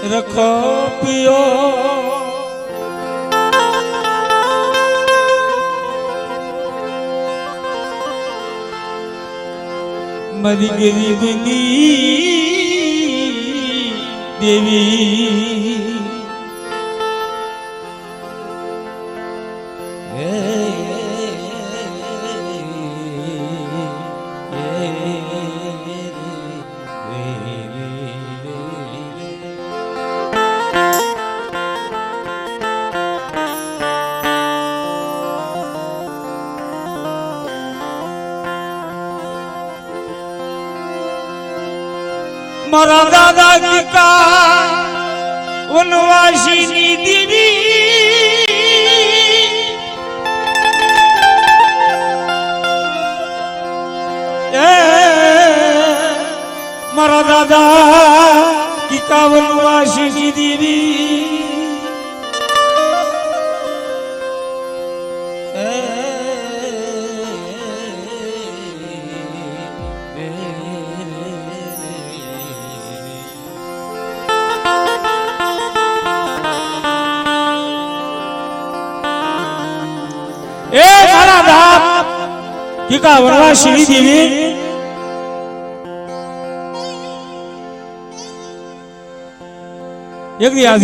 रखो पियो मरी गरीबनी देवी मारा दादा की का वनवासी देवी मारा दादा की का वनवासी देवी का वनवासी देवी एक दिवस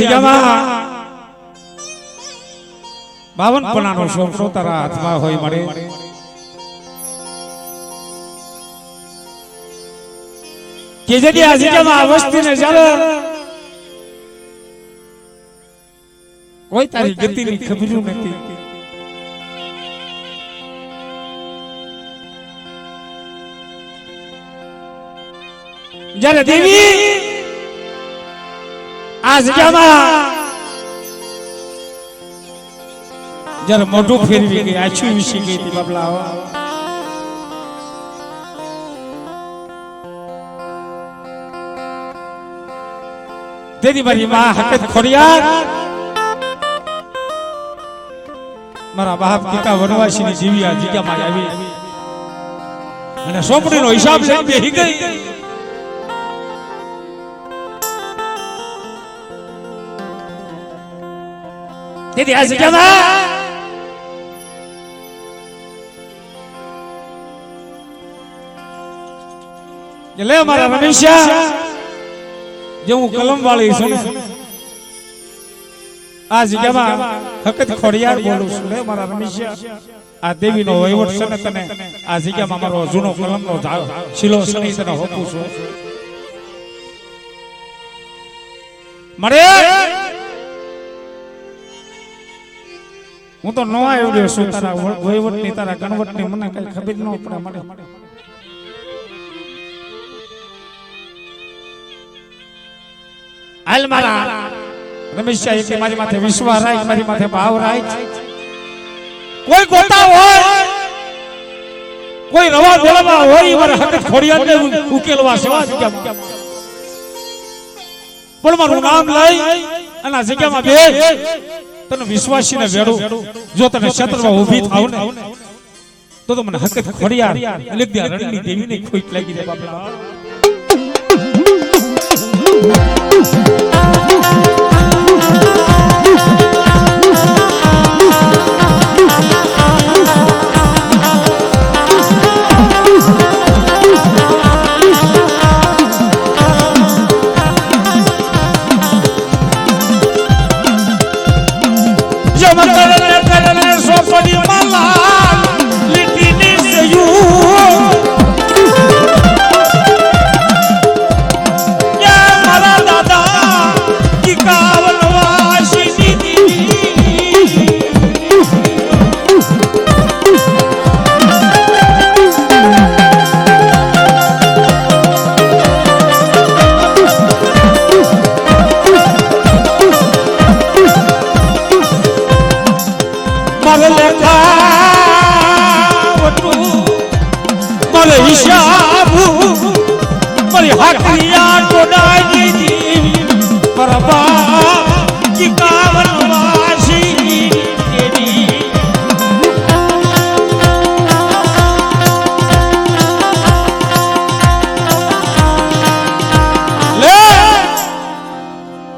बावन पनानो शोभो तारा हाथમાં હોય મળે કે જે આજીમાં અવસ્થિને ચાલે કોઈ તારી ગતિની ખબર નથી जरे देवी आज जमा जरे मोटू फेरवी गई आछू विशी गई थी बाबला तेरी मारी मां हकत खोड़ियार मारा बाप कीता वनवासी ની જીવી આ જગ્યામાં આવી અને સોપડીનો હિસાબ લઈ બેહી ગઈ दीदी आज क्या ले हमारा रमेशा जो कलम वाली सुन आज क्या हकत खोड़ियार बोलू ले हमारा रमेशा आ देवी नो वहीवट सने तने आज क्या हमारो जूनो कलम नो शिलो सनी तने होपू छो मरे હું તો નો આવ્યો છું તારા વહીવટની તારા ગણવટની મને કઈ ખબર ન પડે મળે હાલ મારા રમેશા એક મારી માથે વિશ્વાસ રાખ મારી માથે ભાવ રાખ કોઈ ગોતા હોય કોઈ રવા બોલવા હોય મારા હક ખોડિયાને ઉકેલવા સેવા જગ્યા પણ મારું નામ લઈ અને આ જગ્યામાં બે તને વિશ્વાસી ને વેડું જો તને ક્ષેત્રમાં ઊભી થાવ ને તો મને હકત ખોડિયાર લગદ્યા રણની દેવી ને ખોટ લાગી જાય બાપલા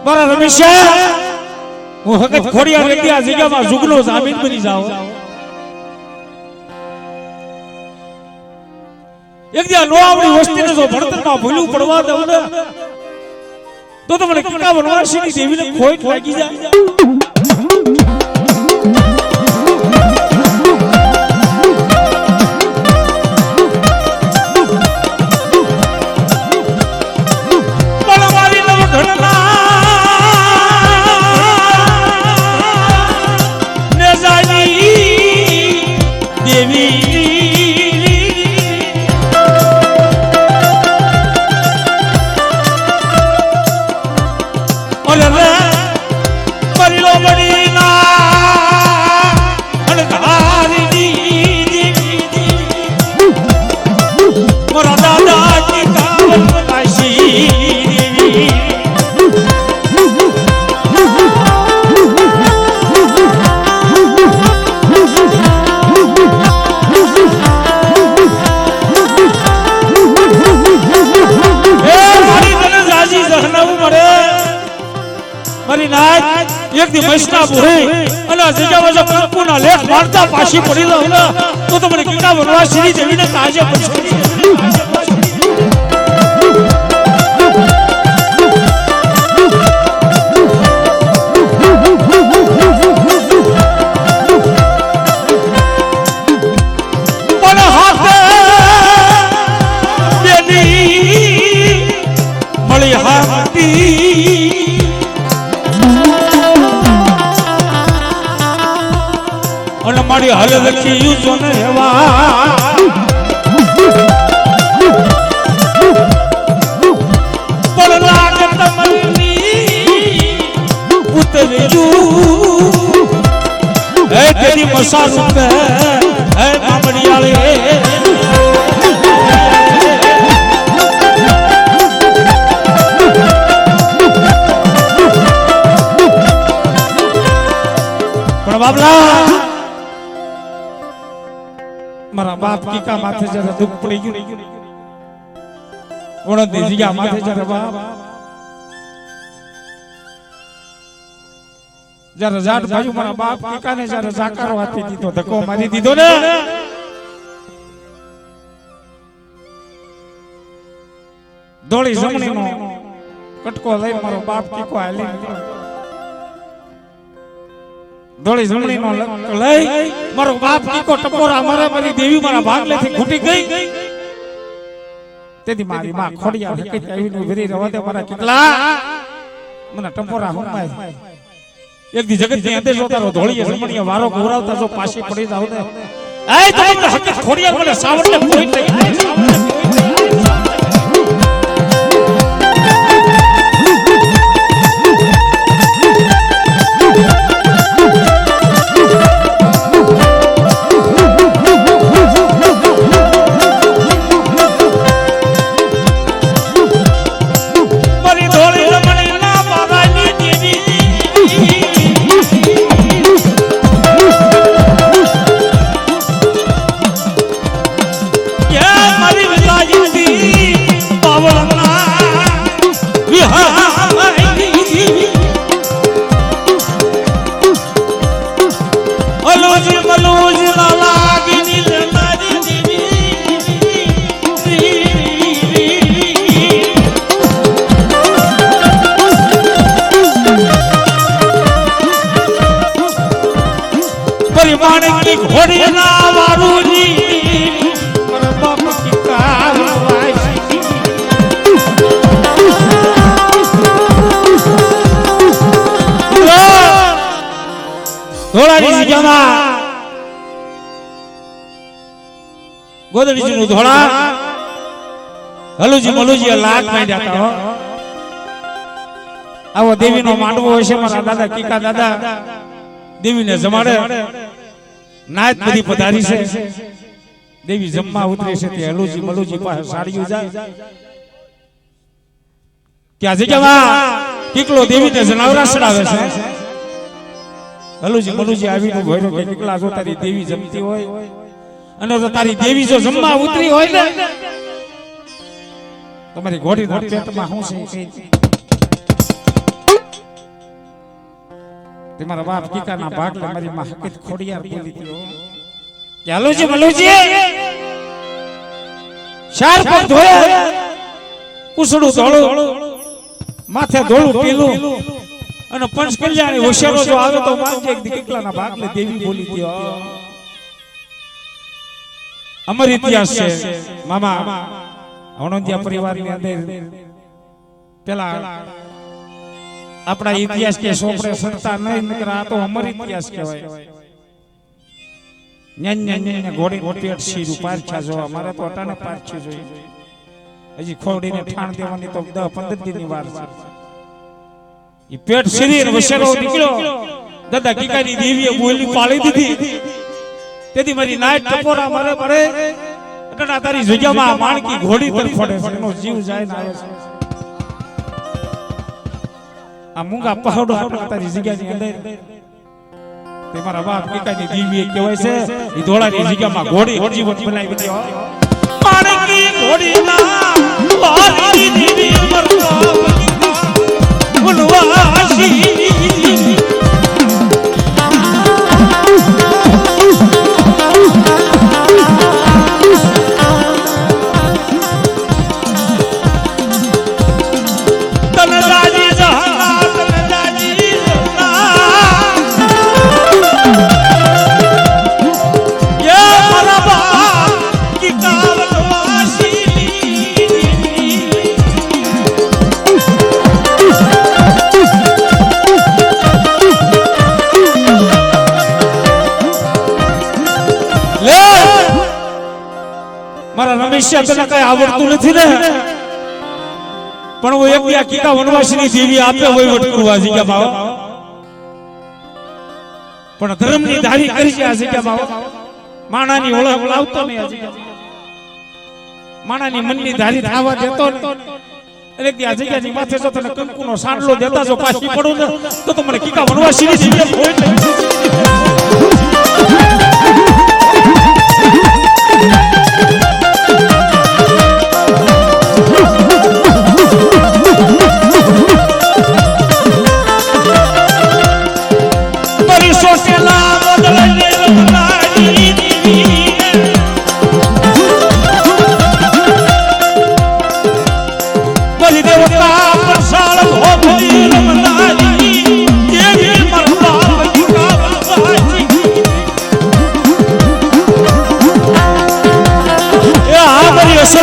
મારા રમેશા હું હકત ખોડિયા રેતી આ જગ્યામાં જુગનો જામીન બની જાવ એક દી નો આવડી વસ્તીને જો ભણતરમાં ભૂલું પડવા દઉં ને તો તમને કીકા વનવાસીની દેવીને ખોટ લાગી જાય એક દી મૈસના બોહે અને જગ્યામાં જો કંકુના લેખ મારતા પાછી પડી જાવ ને તો તમને કીકા વનવાસીની દેવીને તાજે પછી મારી હાલ લખી યુ ને હેવા પણ લાગ તમની ઉતરજુ હે તેરી મસાલ પે હે મામડિયાળે પણ બાબલા મારા બાપ કીકા માથે જરા દુઃખ પડી ગયું ઓળંદી જીગા માથે જરા બાપ જરા જાટ ભાઈ મારા બાપ કીકાને જરા જાકારો આપી દીધો ધક્કો મારી દીધો ને દોડી જમણીનો કટકો લઈ મારો બાપ કીકો હાલી દોડી જમણીનો લઈ મારો બાપ કીકો ટપોરા મારે મારી દેવી મારા ભાગલેથી ખૂટી ગઈ તેથી મારી માં ખોડિયા હકત આવીને ઉભરી રહેવા દે મારા કેટલા મને ટપોરા હમાય એક દી જગત ની અંદર જોતા રહો ધોળીએ જમણીએ વારો ગોરાવતા જો પાછી પડી જાવ ને એ તમને હકત ખોડિયા મને સાવરને કોઈ નહીં ઘોડીના વારુજી મારા બાપ કીકા વાસી ધોળાની જગ્યામાં ગોદડીજીનું ધોળા હલુજી મલુજી લાગ માંડ્યા હતા હો આવો દેવીનો માંડવો હશે મારા દાદા કીકા દાદા દેવીને જમાડે નાત બધી પધારી છે દેવી જમવા ઉતરે છે તે હલુજી મલુજી પાસે સાડીયું જાય કે આ જગ્યામાં કીકલો દેવીને જનાવરા ચડાવે છે હલુજી મલુજી આવીને ભોયરો કે કીકલા જો તારી દેવી જમતી હોય અને જો તારી દેવી જો જમવા ઉતરી હોય ને તમારી ઘોડી પેટમાં શું છે તમારા બાપ કીકાના ભાગલે મારી માં હકીત ખોડિયાર બોલી દીયો કે હાલોજી મલુજી ચાર પગ ધોયા ઉસડું ધોળું માથે ધોળું પીલું અને પંચ કલ્યાણી હોશિયારો જો આવે તો માંગે એક દીકલાના ભાગલે દેવી બોલી દીયો અમર ઇતિહાસ છે મામા અણોંદિયા પરિવારની અંદર પેલા આપણા ઇતિહાસ કે સોપડે સરતા નહીં નકર આ તો અમર ઇતિહાસ કહેવાય ન્યા ઘોડી પેટ શીરું પારછા જોવા મારે તો અટાણે પારછી જોઈ હજી ખોડીને ઠાણ દેવાની તો 10-15 દિનની વાર છે ઈ પેટ શરીર વસેરો નીકળ્યો દાદા કીકાની દેવીએ બોલી પાળી દીધી તેથી મારી નાઈટ ટપોરા મારે પડે અટણા તારી જગ્યામાં માણકી ઘોડી પર ફોડે છે એનો જીવ જાય ને આવે છે આ મૂંગા પહાડો તારી જગ્યાની અંદર તે મારા બાપ કીકાની દેવીએ કહેવાય છે ઈ ધોળાની જગ્યામાં ઘોડી જીવન બનાવી દીધી માણકી ઘોડીના વાલી દેવી મરવા ઉનવાસી મારા રમેશિયા તને કઈ આવડતું નથી ને પણ હું એક દી કીકા વનવાસીની દેવી આપે વહીવટ કરવા જગ્યામાં પણ ધર્મની ધારી કરી છે આ જગ્યામાં માણાની ઓળખ લાવતો નહીં આ જગ્યા માણાની મનની ધારી થવા દેતો એટલે કે આ જગ્યાની માથે જો તને કંકુનો સાંડલો દેતા જો પાછી પડું ને તો મને કીકા વનવાસીની દેવી હોય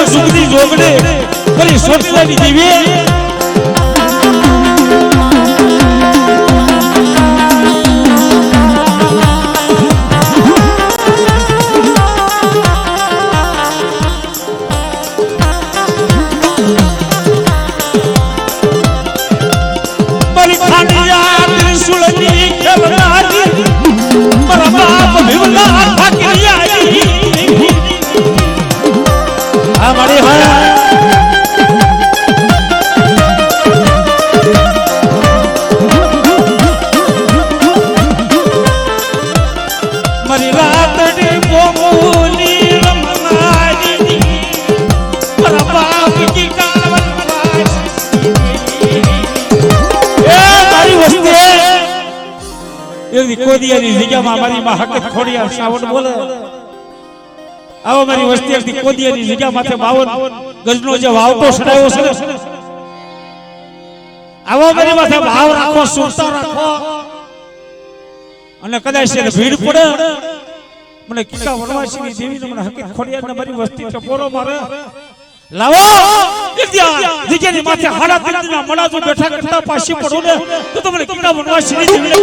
સુગની જોગડે કરી સોટલાની દેવી મારી ખાંડિયા ત્રિશુળની ખેલનારી મારા બાપ ભીમલા ઠાકરિયાની हमारे मरी रात ने बोली रमनारी मेरा बाप की कावन ए मारी वस्ती ये कोदियानी जग्याમાં મારી માં હક ખોડિયા સાવડ બોલે આવો મારી વસ્તી એકથી કોદિયાની જગ્યા માથે 52 ગજનો જે વાવટો સડાયો છે આવો મારી માથે ભાવ રાખો સુરતા રાખો અને કદાચ એને ભીડ પડે મને કીકા વનવાસીની દેવીને મને હકીકત ખોડિયાને મારી વસ્તી ટપોરો મારે લાવો જગ્યાની માથે હાડા તીરના મડાજો બેઠા કરતા પાછી પડો ને તો મને કીકા વનવાસીની દેવીને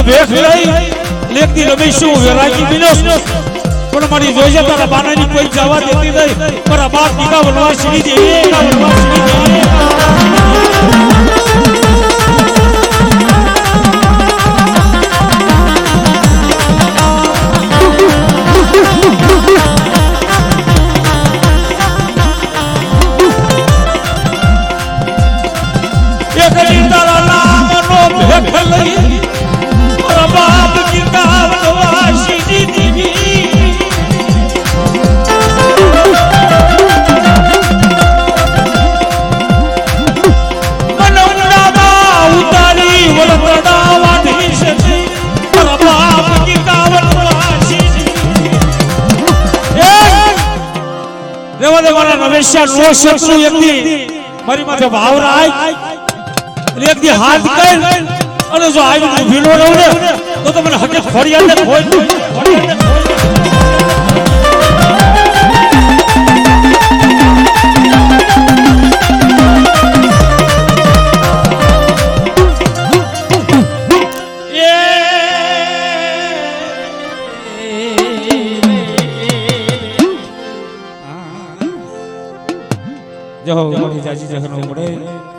વેખ લઈ લેખતી રમેશું વેરાગી બિનો પણ પણ મારી જોજે તારા બાનાની કોઈ જવા દેતી નહીં મારા બાપ દીકા વનવા સીડી દેવી વનવા સીડી દેવી નો શત્રુ એકદી મારી માથે વાવરાય એકદી હાથ કર અને જો આવી ભીલો રહું ને તો મને હકે ફરિયાદ હોય જહો મારી જાજી જહનો પડે